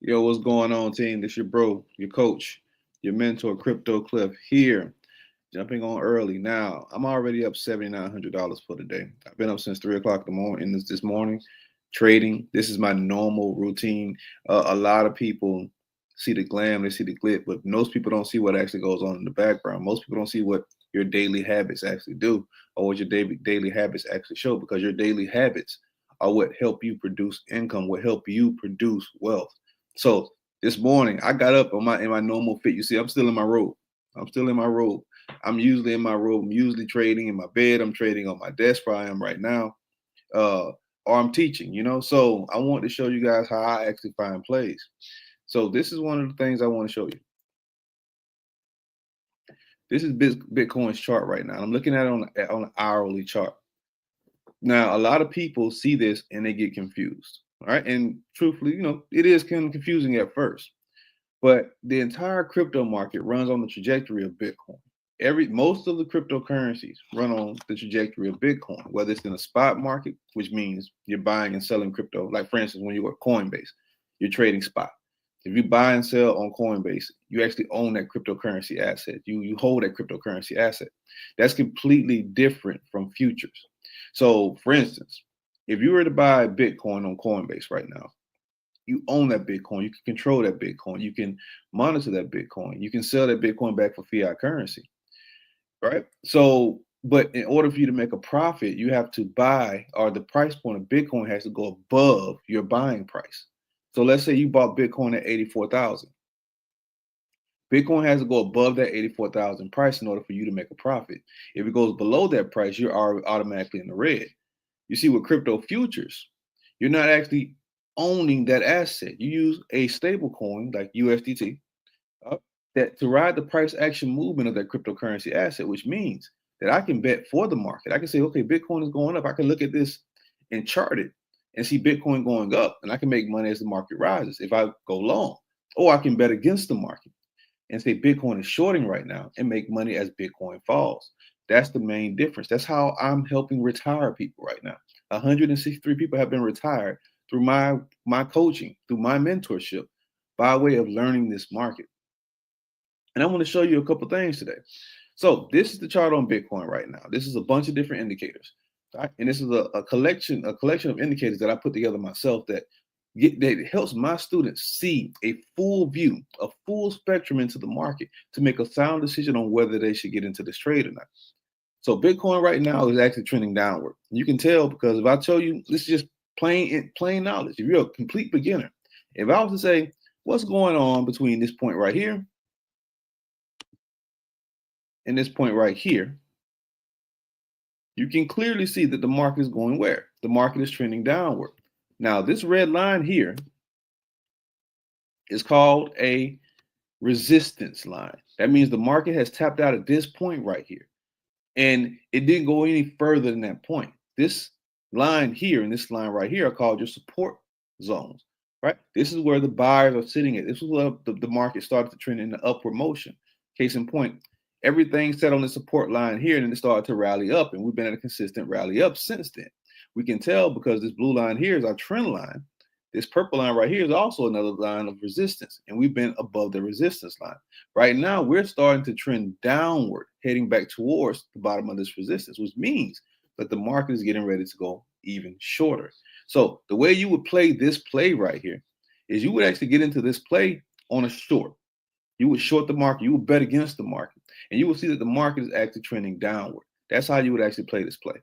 Yo, what's going on, team? This your bro, your coach, your mentor, Crypto Cliff here. Jumping on early now. I'm already up $7,900 for the day. I've been up since 3 o'clock in the morning. This morning, trading. This is my normal routine. A lot of people see the glam, they see the glitz, but most people don't see what actually goes on in the background. Most people don't see what your daily habits actually do, or what your daily habits actually show, because your daily habits are what help you produce income, what help you produce wealth. So this morning, I got up in my normal fit. You see, I'm still in my robe. I'm still in my robe. I'm usually in my robe. I'm usually trading in my bed. I'm trading on my desk where I am right now. Or I'm teaching, So I want to show you guys how I actually find plays. So this is one of the things I want to show you. This is Bitcoin's chart right now. I'm looking at it on an hourly chart. Now, a lot of people see this and they get confused. All right. And truthfully, it is kind of confusing at first. But the entire crypto market runs on the trajectory of Bitcoin. Most of the cryptocurrencies run on the trajectory of Bitcoin, whether it's in a spot market, which means you're buying and selling crypto. Like for instance, when you are Coinbase, you're trading spot. If you buy and sell on Coinbase, you actually own that cryptocurrency asset. You hold that cryptocurrency asset. That's completely different from futures. So for instance, if you were to buy Bitcoin on Coinbase right now, you own that Bitcoin. You can control that Bitcoin. You can monitor that Bitcoin. You can sell that Bitcoin back for fiat currency, right? So, but in order for you to make a profit, you have to buy, or the price point of Bitcoin has to go above your buying price. So let's say you bought Bitcoin at 84,000. Bitcoin has to go above that 84,000 price in order for you to make a profit. If it goes below that price, you're automatically in the red. You see, with crypto futures, you're not actually owning that asset. You use a stable coin like USDT that to ride the price action movement of that cryptocurrency asset, which means that I can bet for the market. I can say, okay, Bitcoin is going up. I can look at this and chart it and see Bitcoin going up, and I can make money as the market rises if I go long. Or I can bet against the market and say Bitcoin is shorting right now and make money as Bitcoin falls. That's the main difference. That's how I'm helping retire people right now. 163 people have been retired through my coaching, through my mentorship, by way of learning this market. And I want to show you a couple things today. So this is the chart on Bitcoin right now. This is a bunch of different indicators. Right? And this is a collection of indicators that I put together myself that helps my students see a full view, a full spectrum into the market to make a sound decision on whether they should get into this trade or not. So Bitcoin right now is actually trending downward. You can tell because if I tell you, this is just plain knowledge. If you're a complete beginner, if I was to say, what's going on between this point right here and this point right here, you can clearly see that the market is going where? The market is trending downward. Now, this red line here is called a resistance line. That means the market has tapped out at this point right here. And it didn't go any further than that point. This line here and this line right here are called your support zones, right? This is where the buyers are sitting at. This is where the market started to trend in the upward motion. Case in point, everything set on the support line here and then it started to rally up, and we've been at a consistent rally up since then. We can tell because this blue line here is our trend line. This purple line right here is also another line of resistance, and we've been above the resistance line. Right now, we're starting to trend downward, heading back towards the bottom of this resistance, which means that the market is getting ready to go even shorter. So the way you would play this play right here is you would actually get into this play on a short. You would short the market. You would bet against the market, and you will see that the market is actually trending downward. That's how you would actually play this play.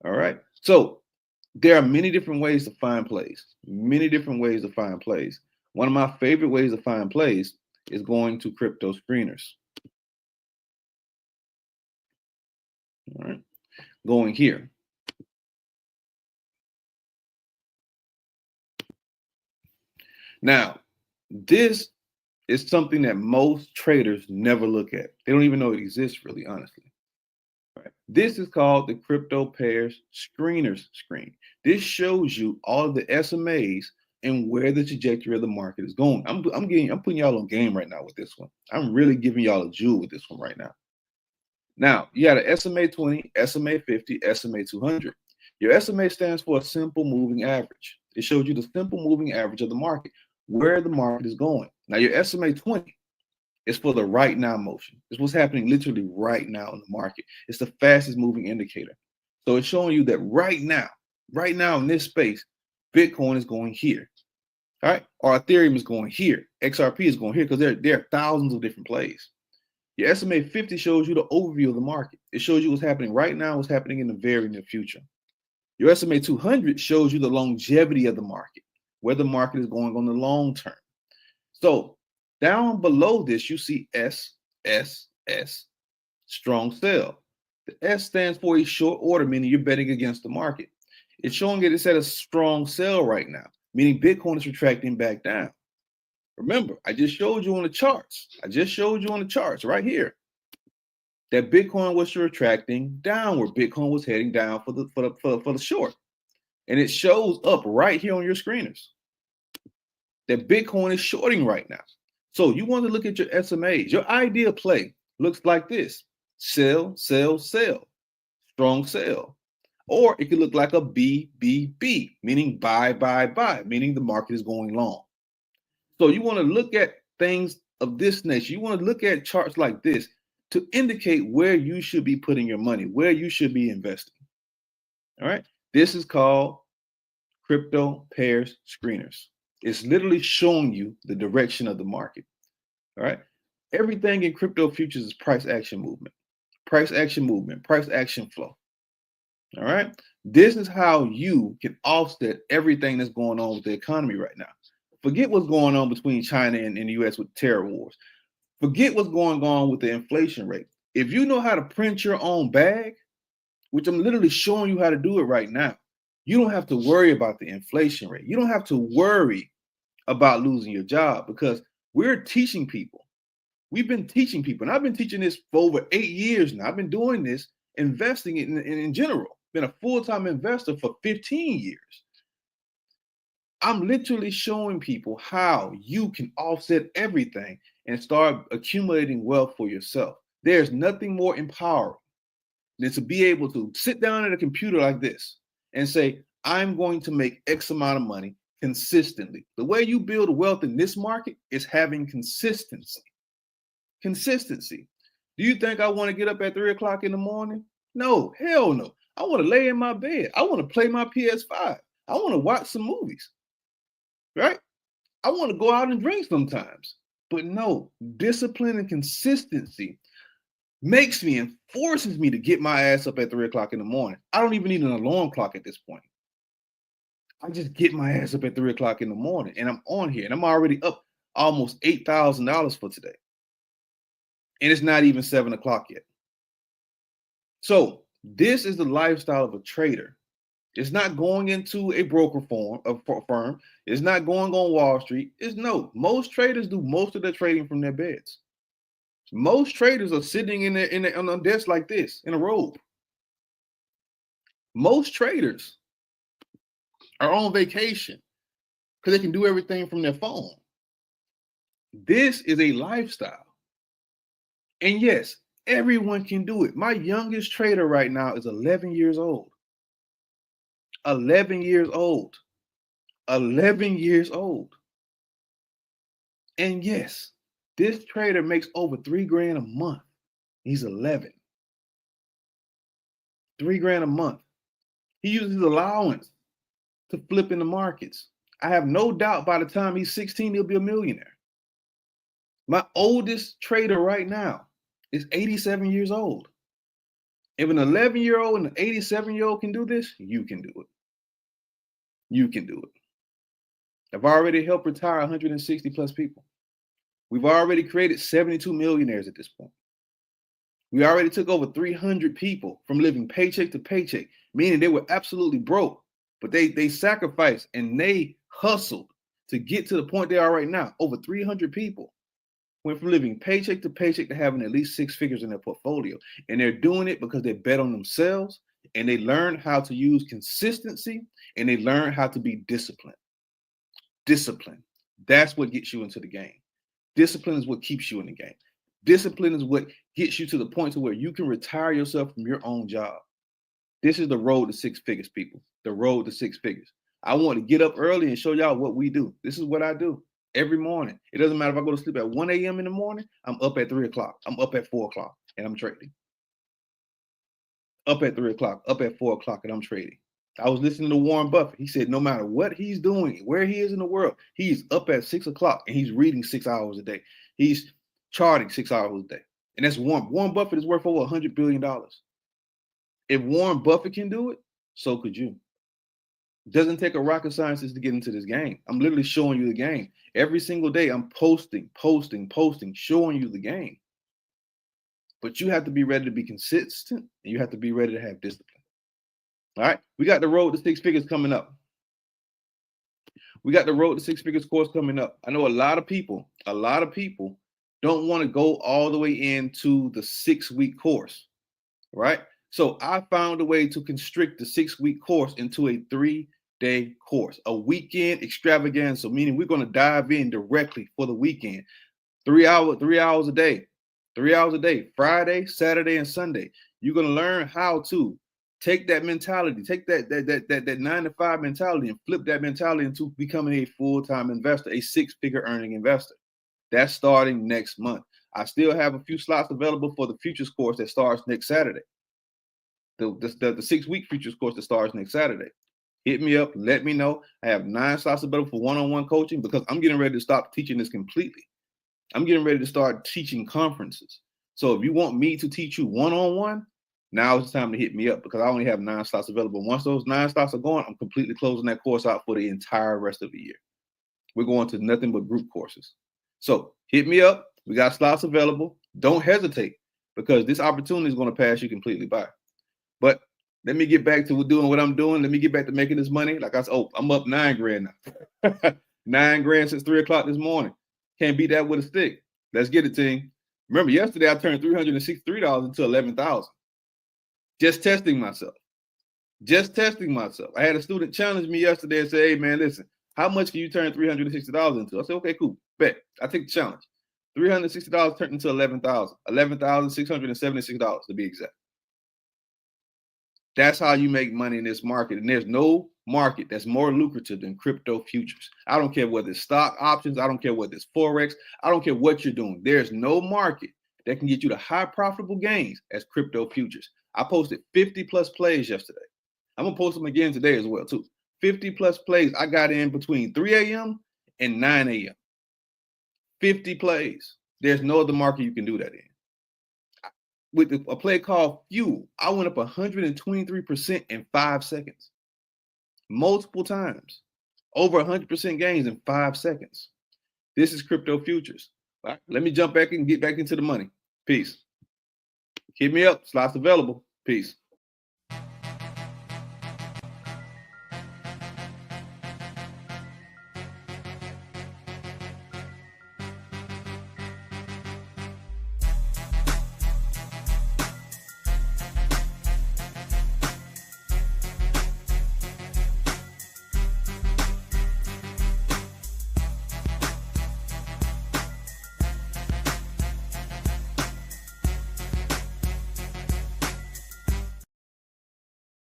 All right. So there are many different ways to find plays. Many different ways to find plays. One of my favorite ways to find plays is going to crypto screeners. All right. Going here. Now, this is something that most traders never look at. They don't even know it exists, really, honestly. Right. This is called the crypto pairs screeners screen. This shows you all of the SMAs and where the trajectory of the market is going. I'm putting y'all on game right now with this one. I'm really giving y'all a jewel with this one right now. Now, you got an SMA 20, SMA 50, SMA 200. Your SMA stands for a simple moving average. It shows you the simple moving average of the market. where the market is going. Now, your SMA 20 is for the right now motion. It's what's happening literally right now in the market. It's the fastest moving indicator. So it's showing you that right now in this space, Bitcoin is going here. All right. Or Ethereum is going here. XRP is going here because there are thousands of different plays. Your SMA 50 shows you the overview of the market. It shows you what's happening right now, what's happening in the very near future. Your SMA 200 shows you the longevity of the market, where the market is going on the long term. So down below this, you see S, strong sell. The S stands for a short order, meaning you're betting against the market. It's showing it's at a strong sell right now, meaning Bitcoin is retracting back down. Remember, I just showed you on the charts. Right here that Bitcoin was retracting downward. Bitcoin was heading down for the short. And it shows up right here on your screeners that Bitcoin is shorting right now. So you want to look at your SMAs. Your ideal play looks like this: sell, sell, sell, strong sell. Or it could look like a BBB, meaning buy, buy, buy, meaning the market is going long. So you want to look at things of this nature. You want to look at charts like this to indicate where you should be putting your money, where you should be investing. All right. This is called crypto pairs screeners. It's literally showing you the direction of the market. All right. Everything in crypto futures is price action movement, price action flow. All right. This is how you can offset everything that's going on with the economy right now. Forget what's going on between China and the US with terror wars. Forget what's going on with the inflation rate. If you know how to print your own bag, which I'm literally showing you how to do it right now, you don't have to worry about the inflation rate. You don't have to worry about losing your job because we're teaching people. We've been teaching people, and I've been teaching this for over 8 years now. I've been doing this, investing in general. Been a full-time investor for 15 years. I'm literally showing people how you can offset everything and start accumulating wealth for yourself. There's nothing more empowering than to be able to sit down at a computer like this and say, I'm going to make X amount of money consistently. The way you build wealth in this market is having consistency. Consistency. Do you think I want to get up at 3 o'clock in the morning? No, hell no. I want to lay in my bed. I want to play my PS5. I want to watch some movies. Right? I want to go out and drink sometimes. But no, discipline and consistency makes me and forces me to get my ass up at 3 o'clock in the morning. I don't even need an alarm clock at this point. I just get my ass up at 3 o'clock in the morning and I'm on here and I'm already up almost $8,000 for today. And it's not even 7 o'clock yet. So this is the lifestyle of a trader. It's not going into a broker firm. It's not going on Wall Street. Most traders do most of their trading from their beds. Most traders are sitting on a desk like this in a robe. Most traders are on vacation because they can do everything from their phone. This is a lifestyle. And yes, everyone can do it. My youngest trader right now is 11 years old. 11 years old. 11 years old. And yes, this trader makes over $3,000 a month. He's 11. $3,000 a month. He uses his allowance to flip in the markets. I have no doubt by the time he's 16, he'll be a millionaire. My oldest trader right now is 87 years old. If an 11-year-old and an 87-year-old can do this, you can do it. You can do it. I've already helped retire 160 plus people. We've already created 72 millionaires at this point. We already took over 300 people from living paycheck to paycheck, meaning they were absolutely broke, but they sacrificed and they hustled to get to the point they are right now. Over 300 people went from living paycheck to paycheck to having at least 6 figures in their portfolio. And they're doing it because they bet on themselves and they learn how to use consistency and they learn how to be disciplined. Discipline. That's what gets you into the game. Discipline is what keeps you in the game. Discipline is what gets you to the point to where you can retire yourself from your own job. This is the road to 6 figures, people. The road to 6 figures. I want to get up early and show y'all what we do. This is what I do. every morning. It doesn't matter if I go to sleep at 1 a.m. in the morning, I'm up at 3 o'clock. I'm up at 4 o'clock and I'm trading. Up at 3 o'clock, up at 4 o'clock and I'm trading. I was listening to Warren Buffett. He said, no matter what he's doing, where he is in the world, he's up at 6 o'clock and he's reading 6 hours a day. He's charting 6 hours a day. And that's Warren. Warren Buffett is worth over $100 billion. If Warren Buffett can do it, so could you. It doesn't take a rocket scientist to get into this game. I'm literally showing you the game. Every single day, I'm posting, showing you the game. But you have to be ready to be consistent, and you have to be ready to have discipline. All right, we got the road to 6 figures coming up. We got the road to 6 figures course coming up. I know a lot of people don't want to go all the way into the 6-week course, right? So I found a way to constrict the 6-week course into a 3-day course, a weekend extravaganza, meaning we're going to dive in directly for the weekend. 3 hours a day, Friday, Saturday, and Sunday. You're going to learn how to take that mentality, take that 9-to-5 mentality and flip that mentality into becoming a full-time investor, a 6-figure earning investor. That's starting next month. I still have a few slots available for the futures course that starts next Saturday. The 6-week futures course that starts next Saturday. Hit me up. Let me know. I have 9 slots available for one-on-one coaching because I'm getting ready to stop teaching this completely. I'm getting ready to start teaching conferences. So if you want me to teach you one-on-one, now it's time to hit me up because I only have 9 slots available. Once those 9 slots are gone, I'm completely closing that course out for the entire rest of the year. We're going to nothing but group courses. So hit me up. We got slots available. Don't hesitate because this opportunity is going to pass you completely by. But let me get back to doing what I'm doing. Let me get back to making this money. Like I said, I'm up $9,000 now. $9,000 since 3 o'clock this morning. Can't beat that with a stick. Let's get it, team. Remember, yesterday I turned $363 into $11,000. Just testing myself. I had a student challenge me yesterday and say, hey, man, listen, how much can you turn $360 into? I said, okay, cool. Bet. I take the challenge. $360 turned into $11,000. $11,676 to be exact. That's how you make money in this market. And there's no market that's more lucrative than crypto futures. I don't care whether it's stock options. I don't care whether it's Forex. I don't care what you're doing. There's no market that can get you the high profitable gains as crypto futures. I posted 50 plus plays yesterday. I'm going to post them again today as well, too. 50 plus plays I got in between 3 a.m. and 9 a.m. 50 plays. There's no other market you can do that in. With a play called Fuel, I went up 123% in 5 seconds. Multiple times. Over 100% gains in 5 seconds. This is crypto futures. All right, let me jump back and get back into the money. Peace. Hit me up. Slots available. Peace.